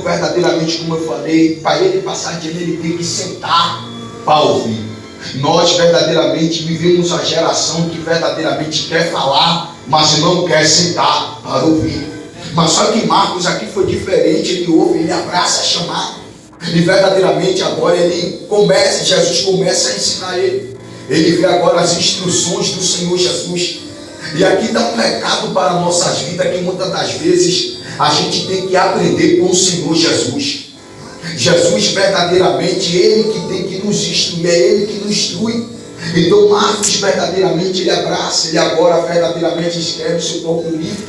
verdadeiramente, como eu falei, para ele passar adiante, ele tem que sentar para ouvir. Nós verdadeiramente vivemos a geração que verdadeiramente quer falar, mas não quer sentar para ouvir. Mas só que Marcos aqui foi diferente, ele ouve, ele abraça a chamada. E verdadeiramente agora Jesus começa a ensinar ele. Ele vê agora as instruções do Senhor Jesus. E aqui dá um recado para nossas vidas, que muitas das vezes a gente tem que aprender com o Senhor Jesus. Jesus verdadeiramente, Ele que tem que nos instruir, é Ele que nos instrui. Então Marcos verdadeiramente ele abraça, ele agora verdadeiramente escreve o seu próprio livro.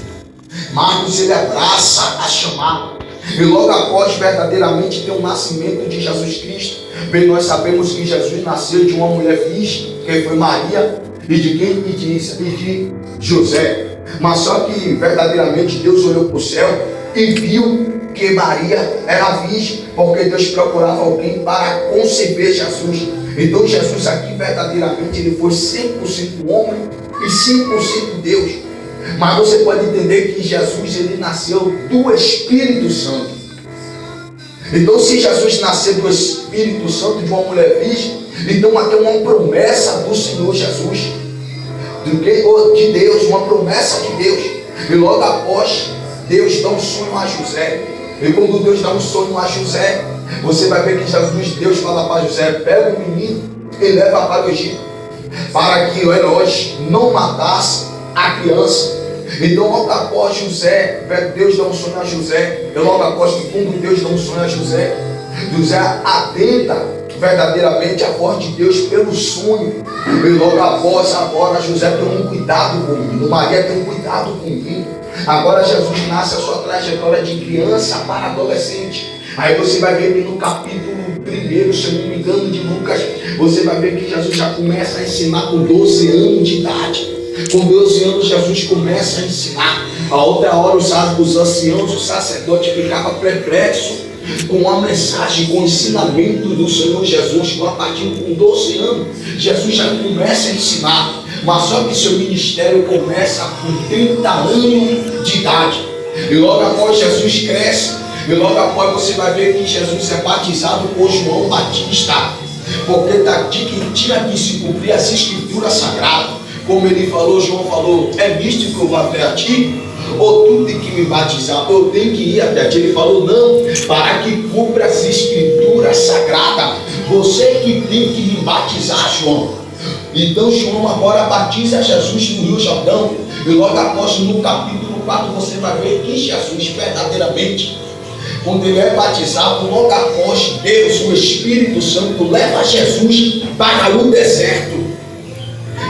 Marcos ele abraça a chamada. E logo após verdadeiramente tem o nascimento de Jesus Cristo. Bem, nós sabemos que Jesus nasceu de uma mulher virgem, que foi Maria, e de quem? E de José. Mas só que verdadeiramente Deus olhou para o céu e viu que Maria era virgem, porque Deus procurava alguém para conceber Jesus. Então Jesus aqui verdadeiramente ele foi 100% homem e 100% Deus. Mas você pode entender que Jesus ele nasceu do Espírito Santo. Então se Jesus nasceu do Espírito Santo de uma mulher virgem, então aqui é uma promessa do Senhor Jesus, de Deus, uma promessa de Deus. E logo após Deus dá um sonho a José. E quando Deus dá um sonho a José, você vai ver que Deus fala para José: pega o menino e leva para o Egito, para que Herodes não matasse a criança. Então logo após José, Deus dá um sonho a José. E logo após que quando Deus dá um sonho a José, José atenta verdadeiramente a voz de Deus pelo sonho. E logo após agora José tem um cuidado com o menino, Maria tem um cuidado com o menino. Agora Jesus nasce a sua trajetória de criança para adolescente. Aí você vai ver que no capítulo 1, se eu não me engano, de Lucas, você vai ver que Jesus já começa a ensinar com 12 anos de idade. Com 12 anos Jesus começa a ensinar. A outra hora os anciãos, o sacerdote ficava perplexo com a mensagem, com o ensinamento do Senhor Jesus. Então a partir com 12 anos Jesus já começa a ensinar. Mas só que seu ministério começa com 30 anos de idade. E logo após Jesus cresce. E logo após você vai ver que Jesus é batizado por João Batista. Porque que tinha que se cumprir as escrituras sagradas. Como ele falou, João falou: é nisto que eu vou até a ti? Ou tu tem que me batizar? Ou eu tenho que ir até a ti? Ele falou: não, para que cumpra as escrituras sagradas. Você que tem que me batizar, João. Então João agora batiza Jesus no Rio Jordão. E logo após no capítulo 4 você vai ver que Jesus verdadeiramente, quando ele é batizado, logo após Deus, o Espírito Santo leva Jesus para o deserto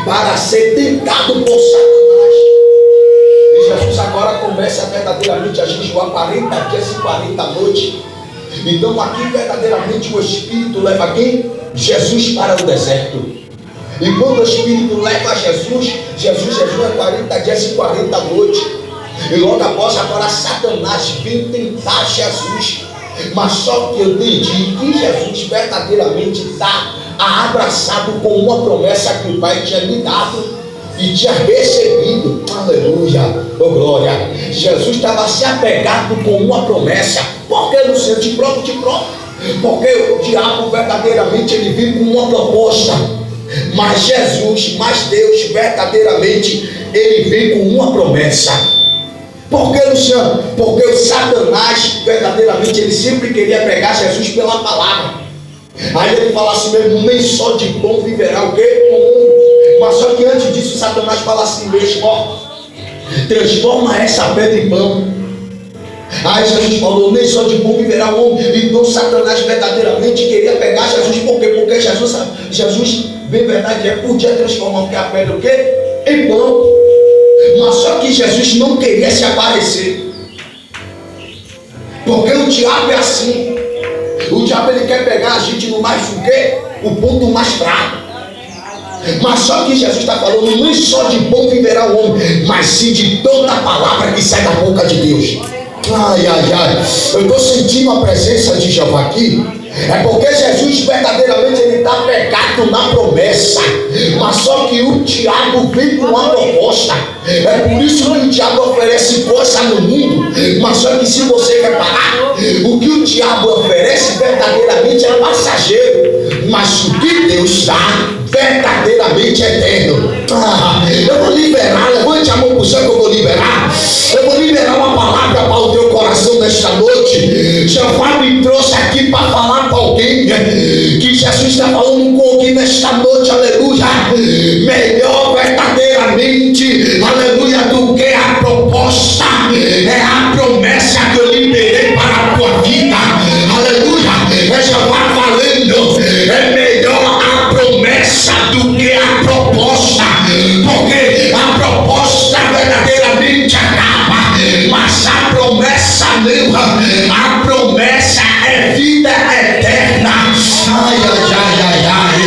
para ser tentado por Satanás. E Jesus agora começa verdadeiramente a jejuar 40 dias e 40 noites. Então aqui verdadeiramente o Espírito leva quem? Jesus para o deserto. E quando o Espírito leva Jesus jejua 40 dias e 40 noites. E logo após agora Satanás vem tentar Jesus. Mas só que eu entendi que Jesus verdadeiramente está abraçado com uma promessa que o Pai tinha lhe dado e tinha recebido. Aleluia, oh glória. Jesus estava se apegado com uma promessa. Porque no seu de pronto. Porque o diabo verdadeiramente ele vem com uma proposta. Mas Deus verdadeiramente ele vem com uma promessa. Porque Luciano? Porque o Satanás verdadeiramente ele sempre queria pegar Jesus pela palavra. Aí ele fala assim mesmo: nem só de pão viverá o quê? O mundo. Mas só que antes disso Satanás fala assim mesmo: ó, transforma essa pedra em pão. Aí Jesus falou: nem só de pão viverá o homem. Então Satanás verdadeiramente queria pegar Jesus. Por quê? Porque Jesus bem verdade podia transformar a pedra o quê? Em pão. Mas só que Jesus não queria se aparecer. Porque o diabo é assim. O diabo ele quer pegar a gente no mais o quê? O ponto mais fraco. Mas só que Jesus está falando: não só de pão viverá o homem, mas sim de toda a palavra que sai da boca de Deus. Ai, eu estou sentindo a presença de Jeová aqui. É porque Jesus verdadeiramente ele está pegado na promessa. Mas só que o diabo vem com uma proposta. É por isso que o diabo oferece coisa no mundo. Mas só que se você reparar, o o que o diabo oferece verdadeiramente é passageiro, mas o que Deus dá verdadeiramente é eterno. Eu vou liberar, levante a mão para o céu que eu vou liberar. Eu vou liberar uma palavra para o teu coração nesta noite. Jeová me trouxe aqui para falar para alguém que Jesus está falando com alguém nesta noite, aleluia. Melhor verdadeiramente, aleluia, do que a proposta é a promessa que eu liberei para a tua vida, aleluia. É Jeová falando, é melhor a promessa do que a proposta, porque a proposta verdadeiramente acaba, mas a promessa não, a promessa é vida eterna. Ai, ai, ai, ai, ai,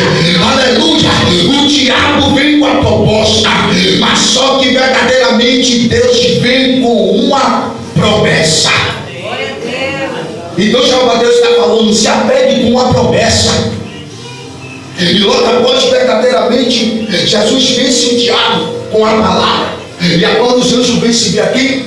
aleluia. O diabo vem com a proposta, mas só que verdadeiramente Deus vem com uma promessa. Então Jeová Deus está falando, se apegue com uma promessa. E logo após verdadeiramente Jesus vence o diabo com a palavra. E agora os anjos vêm se vir aqui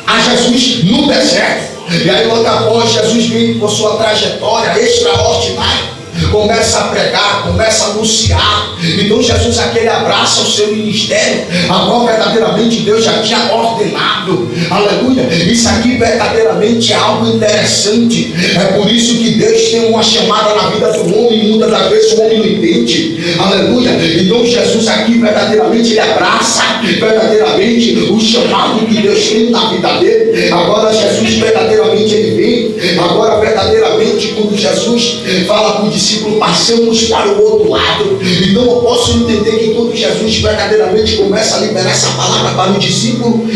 a Jesus no deserto. E aí logo após Jesus vem com sua trajetória extraordinária, começa a pregar, começa a anunciar. Então Jesus aqui ele abraça o seu ministério, a qual verdadeiramente Deus já tinha ordenado, aleluia. Isso aqui verdadeiramente é algo interessante. É por isso que Deus tem uma chamada na vida do homem, e muitas das vezes o homem não entende, aleluia. Então Jesus aqui verdadeiramente ele abraça verdadeiramente o chamado que Deus tem na vida dele. Agora Jesus verdadeiramente ele vem, agora verdadeiramente quando Jesus fala com o discípulo, passamos para o outro lado. Então eu posso entender que quando Jesus verdadeiramente começa a liberar essa palavra para o discípulo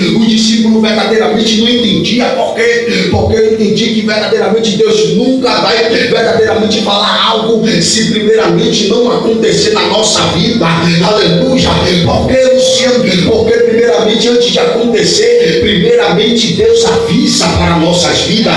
verdadeiramente não entendia. Por quê? Porque eu entendi que verdadeiramente Deus nunca vai verdadeiramente falar algo se primeiramente não acontecer na nossa vida, aleluia. Porque Luciano, porque primeiramente antes de acontecer, primeiramente Deus avisa para nossas vidas.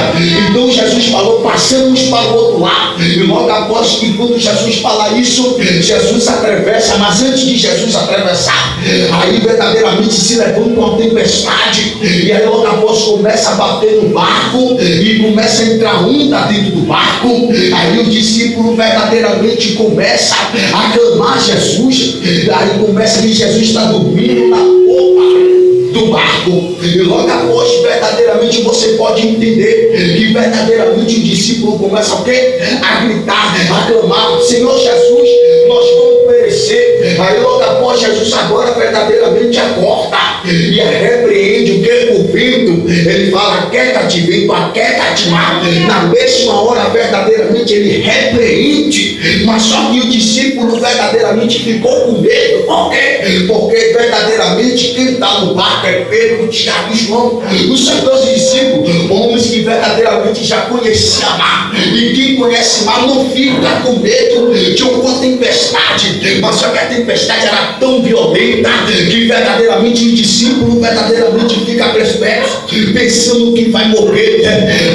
Então Jesus falou, passamos para o outro lado. E logo após que quando Jesus fala isso, Jesus atravessa, mas antes de Jesus atravessar, aí verdadeiramente se levanta uma tempestade, e aí logo após começa a bater no barco, e começa a entrar onda dentro do barco. Aí o discípulo verdadeiramente começa a clamar Jesus, aí começa que Jesus está dormindo na popa do barco. E logo após verdadeiramente você pode entender que verdadeiramente o discípulo começa a gritar, a clamar, Senhor Jesus, nós vamos perecer. Aí logo após Jesus agora verdadeiramente acorda e repreende o que? O vento. Ele fala, aquieta-te vento, aquieta-te mar. Na mesma hora verdadeiramente ele repreende, mas só que o discípulo verdadeiramente ficou com medo. Por quê? Porque verdadeiramente quem está no barco é Pedro, Tiago e João. Os seus 12 discípulos, homens que verdadeiramente já conheciam mar. E quem conhece mar não fica com medo de uma tempestade, mas só que a tempestade era tão violenta que verdadeiramente o discípulo verdadeiramente fica perplexo, pensando que vai morrer,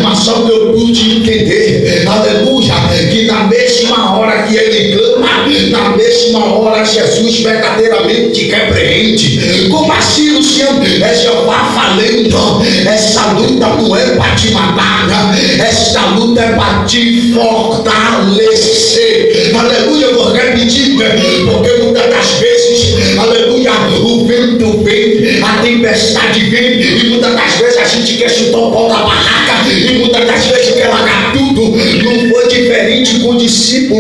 mas só que eu pude entender, aleluia, que na mesma hora que ele clama, na mesma hora Jesus verdadeiramente repreende. Como assim, Luciano? É Jeová falando, essa luta não é para te matar, essa luta é para te fortalecer, aleluia. Eu vou repetir, porque muitas das vezes, aleluia, o vento vem, a tempestade vem, e muitas das vezes a gente quer chutar o pau da barraca, e muitas das vezes quer largar tudo. Não foi diferente com o discípulo